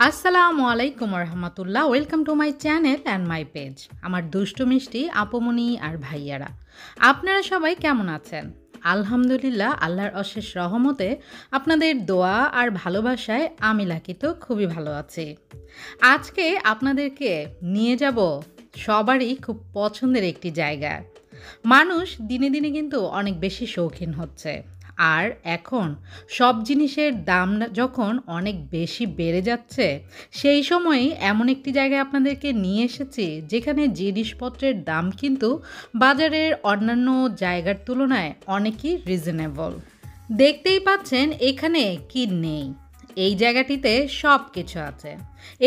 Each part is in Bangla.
আসসালামু আলাইকুম রহমতুল্লাহ। Welcome to my channel and my page. আমার দুষ্টু মিষ্টি আপুমনি আর ভাইয়ারা, আপনারা সবাই কেমন আছেন? আলহামদুলিল্লাহ, আল্লাহর অশেষ রহমতে আপনাদের দোয়া আর ভালোবাসায় আমি লাকি তো খুবই ভালো আছি। আজকে আপনাদেরকে নিয়ে যাব সবারই খুব পছন্দের একটি জায়গায়। মানুষ দিনে দিনে কিন্তু অনেক বেশি শৌখিন হচ্ছে, আর এখন সব জিনিসের দাম যখন অনেক বেশি বেড়ে যাচ্ছে, সেই সময়ই এমন একটি জায়গায় আপনাদেরকে নিয়ে এসেছি যেখানে জিনিসপত্রের দাম কিন্তু বাজারের অন্যান্য জায়গার তুলনায় অনেকই রিজনেবল। দেখতেই পাচ্ছেন এখানে কি নেই, এই জায়গাটিতে সব কিছু আছে।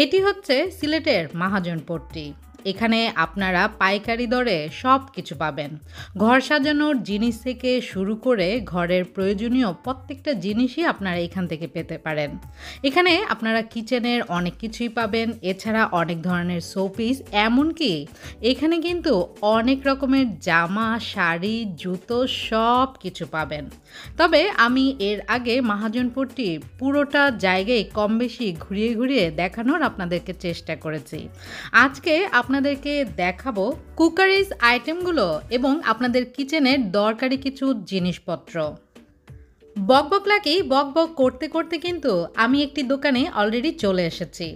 এটি হচ্ছে সিলেটের মহাজনপট্টি। এখানে আপনারা পাইকারি দরে সব কিছু পাবেন। ঘর সাজানোর জিনিস থেকে শুরু করে ঘরের প্রয়োজনীয় প্রত্যেকটা জিনিসই আপনারা এখান থেকে পেতে পারেন। এখানে আপনারা কিচেনের অনেক কিছুই পাবেন, এছাড়া অনেক ধরনের শোপিস, এমনকি এখানে কিন্তু অনেক রকমের জামা, শাড়ি, জুতো সব কিছু পাবেন। তবে আমি এর আগে মহাজনপট্টি পুরোটা জায়গায় কম বেশি ঘুরিয়ে ঘুরিয়ে দেখানোর আপনাদেরকে চেষ্টা করেছি। আজকে আপনাদেরকে দেখাবো কুকারিজ আইটেমগুলো এবং আপনাদের কিচেনের দরকারি কিছু জিনিসপত্র। বকবক লাগি বকবক করতে করতে কিন্তু আমি একটি দোকানে অলরেডি চলে এসেছি।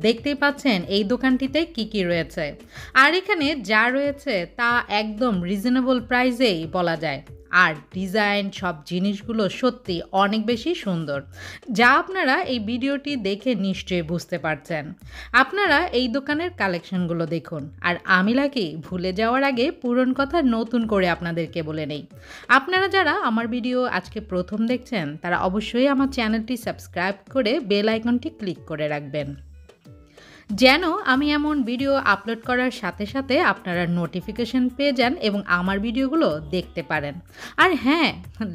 দেখতেই পাচ্ছেন এই দোকানটিতে কি কি রয়েছে, আর এখানে যা রয়েছে তা একদম রিজনেবল প্রাইসেই বলা যায়। আর ডিজাইন সব জিনিসগুলো সত্যি অনেক বেশি সুন্দর, যা আপনারা এই ভিডিওটি দেখে নিশ্চয়ই বুঝতে পারছেন। আপনারা এই দোকানের কালেকশনগুলো দেখুন, আর আমি লাকি ভুলে যাওয়ার আগে পুরনো কথা নতুন করে আপনাদেরকে বলে নেই। আপনারা যারা আমার ভিডিও আজকে প্রথম দেখছেন, তারা অবশ্যই আমার চ্যানেলটি সাবস্ক্রাইব করে বেল আইকনটি ক্লিক করে রাখবেন, যেন আমি এমন ভিডিও আপলোড করার সাথে সাথে আপনারা নোটিফিকেশন পেয়ে যান এবং আমার ভিডিওগুলো দেখতে পারেন। আর হ্যাঁ,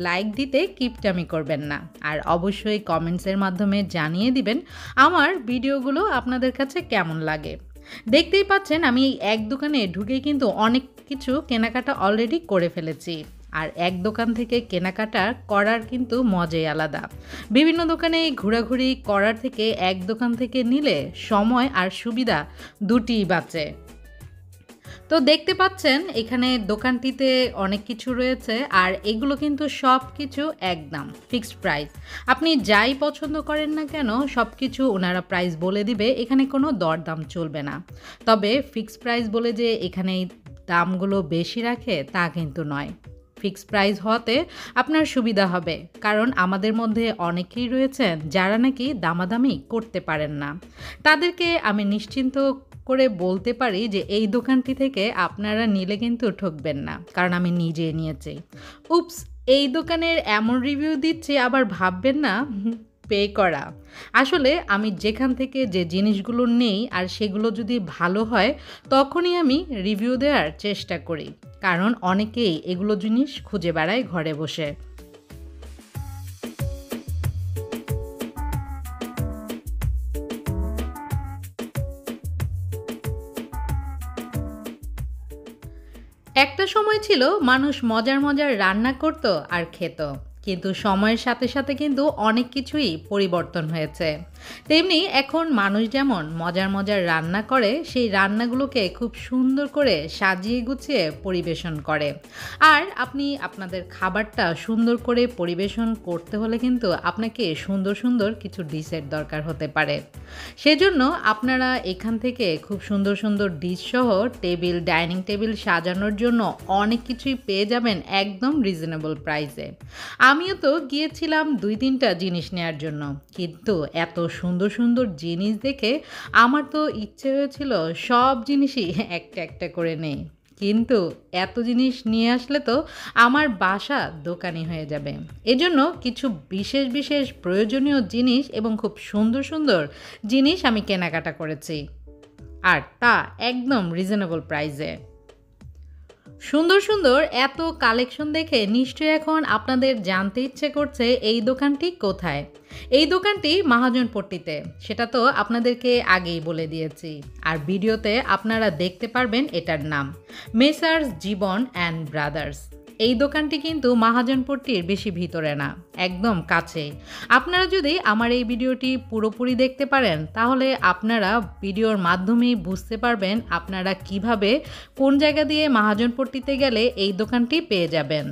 লাইক দিতে কিপটামি করবেন না, আর অবশ্যই কমেন্টসের মাধ্যমে জানিয়ে দিবেন আমার ভিডিওগুলো আপনাদের কাছে কেমন লাগে। দেখতেই পাচ্ছেন আমি এই এক দোকানে ঢুকে কিন্তু অনেক কিছু কেনাকাটা অলরেডি করে ফেলেছি। আর এক দোকান থেকে কেনাকাটা করার কিন্তু মজাই আলাদা। বিভিন্ন দোকানে ঘোরাঘুরি করার থেকে এক দোকান থেকে নিলে সময় আর সুবিধা দুটিই বাঁচে। তো দেখতে পাচ্ছেন এখানে দোকানটিতে অনেক কিছু রয়েছে, আর এগুলো কিন্তু সব কিছু একদম ফিক্সড প্রাইস। আপনি যাই পছন্দ করেন না কেন, সব কিছু ওনারা প্রাইস বলে দিবে, এখানে কোনো দরদাম চলবে না। তবে ফিক্সড প্রাইস বলে যে এখানে দামগুলো বেশি রাখে তা কিন্তু নয়। ফিক্সড প্রাইস হওয়াতে আপনার সুবিধা হবে, কারণ আমাদের মধ্যে অনেকেই রয়েছেন যারা নাকি দামাদামি করতে পারেন না। তাদেরকে আমি নিশ্চিন্ত করে বলতে পারি যে এই দোকানটি থেকে আপনারা নিলে কিন্তু ঠকবেন না, কারণ আমি নিজে নিয়েছি। উপস, এই দোকানের এমন রিভিউ দিচ্ছি আবার ভাববেন না পে করা। আসলে আমি যেখান থেকে যে জিনিসগুলো নেই আর সেগুলো যদি ভালো হয় তখনই আমি রিভিউ দেওয়ার চেষ্টা করি, কারণ অনেকেই এগুলো জিনিস খুঁজে বেড়ায় ঘরে বসে। একটা সময় ছিল মানুষ মজার মজার রান্না করত আর খেত, কিন্তু সময়ের সাথে সাথে কিন্তু অনেক কিছুই পরিবর্তন হয়েছে। তেমনি এখন মানুষ যেমন মজার মজার রান্না করে, সেই রান্নাগুলোকে খুব সুন্দর করে সাজিয়ে গুছিয়ে পরিবেশন করে। আর আপনি আপনাদের খাবারটা সুন্দর করে পরিবেশন করতে হলে কিন্তু আপনাকে সুন্দর সুন্দর কিছু ডিশের দরকার হতে পারে। সেজন্য আপনারা এখান থেকে খুব সুন্দর সুন্দর ডিশ সহ টেবিল, ডাইনিং টেবিল সাজানোর জন্য অনেক কিছুই পেয়ে যাবেন একদম রিজনেবল প্রাইসে। আমিও তো গিয়েছিলাম 2-3টা জিনিস নেওয়ার জন্য, কিন্তু এত সুন্দর সুন্দর জিনিস দেখে আমার তো ইচ্ছে হয়েছিল সব জিনিসই একটা একটা করে নেই। কিন্তু এত জিনিস নিয়ে আসলে তো আমার বাসা দোকানই হয়ে যাবে। এজন্য কিছু বিশেষ বিশেষ প্রয়োজনীয় জিনিস এবং খুব সুন্দর সুন্দর জিনিস আমি কেনাকাটা করেছি, আর তা একদম রিজনেবল প্রাইসে। সুন্দর সুন্দর এত কালেকশন দেখে নিশ্চয়ই এখন আপনাদের জানতে ইচ্ছে করছে এই দোকানটি কোথায়। এই দোকানটি মহাজনপট্টিতে, সেটা তো আপনাদেরকে আগেই বলে দিয়েছি। আর ভিডিওতে আপনারা দেখতে পারবেন এটার নাম মেসার্স জীবন অ্যান্ড ব্রাদার্স। এই দোকানটি কিন্তু মহাজনপট্টির বেশি ভিতরে না, একদম কাছে। আপনারা যদি আমার এই ভিডিওটি পুরোপুরি দেখতে পারেন তাহলে আপনারা ভিডিওর মাধ্যমেই বুঝতে পারবেন আপনারা কিভাবে কোন জায়গা দিয়ে মহাজনপট্টিতে গেলে এই দোকানটি পেয়ে যাবেন।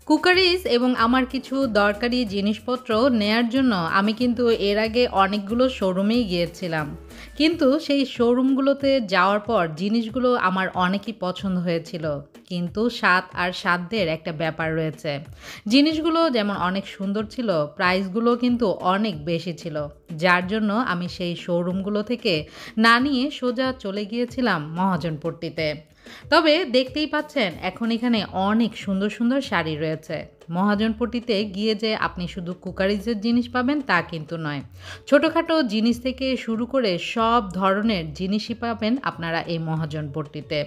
কুকারিজ এবং আমার কিছু দরকারি জিনিসপত্র নেয়ার জন্য আমি কিন্তু এর আগে অনেকগুলো শোরুমেই গিয়েছিলাম, কিন্তু সেই শোরুমগুলোতে যাওয়ার পর জিনিসগুলো আমার অনেকই পছন্দ হয়েছিল, কিন্তু স্বাদ আর সাধ্যের একটা ব্যাপার রয়েছে। জিনিসগুলো যেমন অনেক সুন্দর ছিল, প্রাইসগুলো কিন্তু অনেক বেশি ছিল, যার জন্য আমি সেই শোরুমগুলো থেকে না নিয়ে সোজা চলে গিয়েছিলাম মহাজনপট্টিতে। তবে দেখতেই পাচ্ছেন এখন এখানে অনেক সুন্দর সুন্দর শাড়ি রয়েছে। মহাজনপট্টিতে গিয়ে যে আপনি শুধু কুকারিজের জিনিস পাবেন তা কিন্তু নয়, ছোটোখাটো জিনিস থেকে শুরু করে সব ধরনের জিনিসই পাবেন আপনারা এই মহাজনপট্টিতে।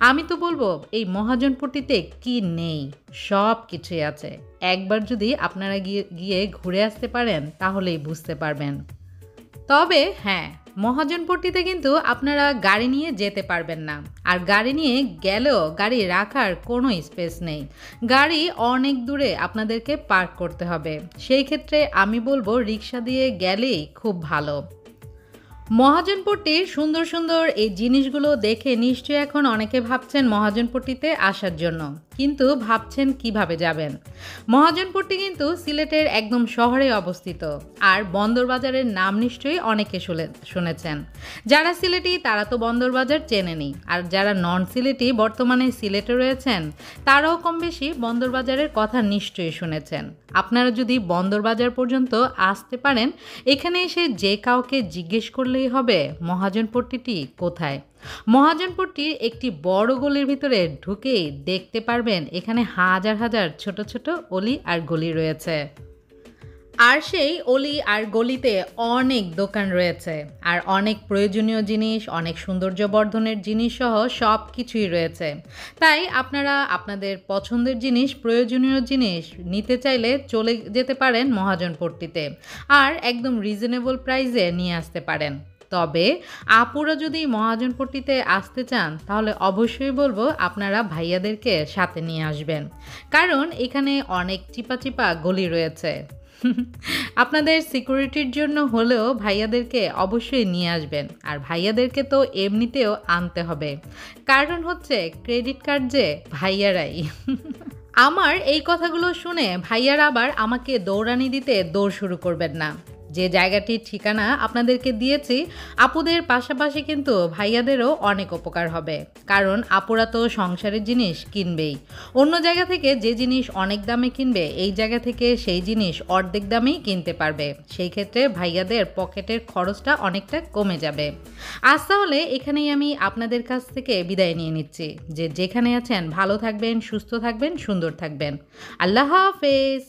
আমি তো বলবো এই মহাজনপট্টিতে কি নেই, সব কিছুই আছে। একবার যদি আপনারা গিয়ে ঘুরে আসতে পারেন তাহলেই বুঝতে পারবেন। তবে হ্যাঁ, মহাজনপট্টিতে কিন্তু আপনারা গাড়ি নিয়ে যেতে পারবেন না, আর গাড়ি নিয়ে গেলেও গাড়ি রাখার কোনো স্পেস নেই, গাড়ি অনেক দূরে আপনাদেরকে পার্ক করতে হবে। সেই ক্ষেত্রে আমি বলবো রিক্সা দিয়ে গেলেই খুব ভালো। মহাজনপট্টির সুন্দর সুন্দর এই জিনিসগুলো দেখে নিশ্চয়ই এখন অনেকে ভাবছেন মহাজনপট্টিতে আসার জন্য, কিন্তু ভাবছেন কিভাবে যাবেন। মহাজনপট্টি কিন্তু সিলেটের একদম শহরে অবস্থিত, আর বন্দরবাজারের নাম নিশ্চয়ই অনেকে শুনেছেন। যারা সিলেটি তারা তো বন্দরবাজার চেনেনি, আর যারা নন সিলেটি বর্তমানে সিলেটে রয়েছেন তারাও কম বেশি বন্দরবাজারের কথা নিশ্চয়ই শুনেছেন। আপনারা যদি বন্দরবাজার পর্যন্ত আসতে পারেন, এখানে এসে যে কাউকে জিজ্ঞেস করলেই হবে মহাজনপট্টিটি কোথায়। মহাজনপট্টির একটি বড় গলির ভিতরে ঢুকেই দেখতে পারবেন এখানে হাজার হাজার ছোট ছোট অলি আর গলি রয়েছে, আর সেই অলি আর গলিতে অনেক দোকান রয়েছে, আর অনেক প্রয়োজনীয় জিনিস, অনেক সৌন্দর্য বর্ধনের জিনিস সহ সব কিছুই রয়েছে। তাই আপনারা আপনাদের পছন্দের জিনিস, প্রয়োজনীয় জিনিস নিতে চাইলে চলে যেতে পারেন মহাজনপট্টিতে, আর একদম রিজনেবল প্রাইসে নিয়ে আসতে পারেন। তবে আপুরা যদি মহাজনপট্টিতে আসতে চান তাহলে অবশ্যই বলবো আপনারা ভাইয়াদেরকে সাথে নিয়ে আসবেন, কারণ এখানে অনেক চিপা চিপা গলি রয়েছে। আপনাদের সিকিউরিটির জন্য হলেও ভাইয়াদেরকে অবশ্যই নিয়ে আসবেন, আর ভাইয়াদেরকে তো এমনিতেও আনতে হবে, কারণ হচ্ছে ক্রেডিট কার্ড যে ভাইয়ারাই। আমার এই কথাগুলো শুনে ভাইয়ারা আবার আমাকে দৌড়ানি দিতে দৌড় শুরু করবেন না। যে জায়গাটির ঠিকানা আপনাদেরকে দিয়েছি, আপুদের পাশাপাশি কিন্তু ভাইয়াদেরও অনেক উপকার হবে, কারণ আপুরা তো সংসারের জিনিস কিনবেই। অন্য জায়গা থেকে যে জিনিস অনেক দামে কিনবে, এই জায়গা থেকে সেই জিনিস অর্ধেক দামেই কিনতে পারবে। সেই ক্ষেত্রে ভাইয়াদের পকেটের খরচটা অনেকটা কমে যাবে। আজ তাহলে এখানেই আমি আপনাদের কাছ থেকে বিদায় নিয়ে নিচ্ছি। যেখানে আছেন ভালো থাকবেন, সুস্থ থাকবেন, সুন্দর থাকবেন। আল্লাহ হাফেজ।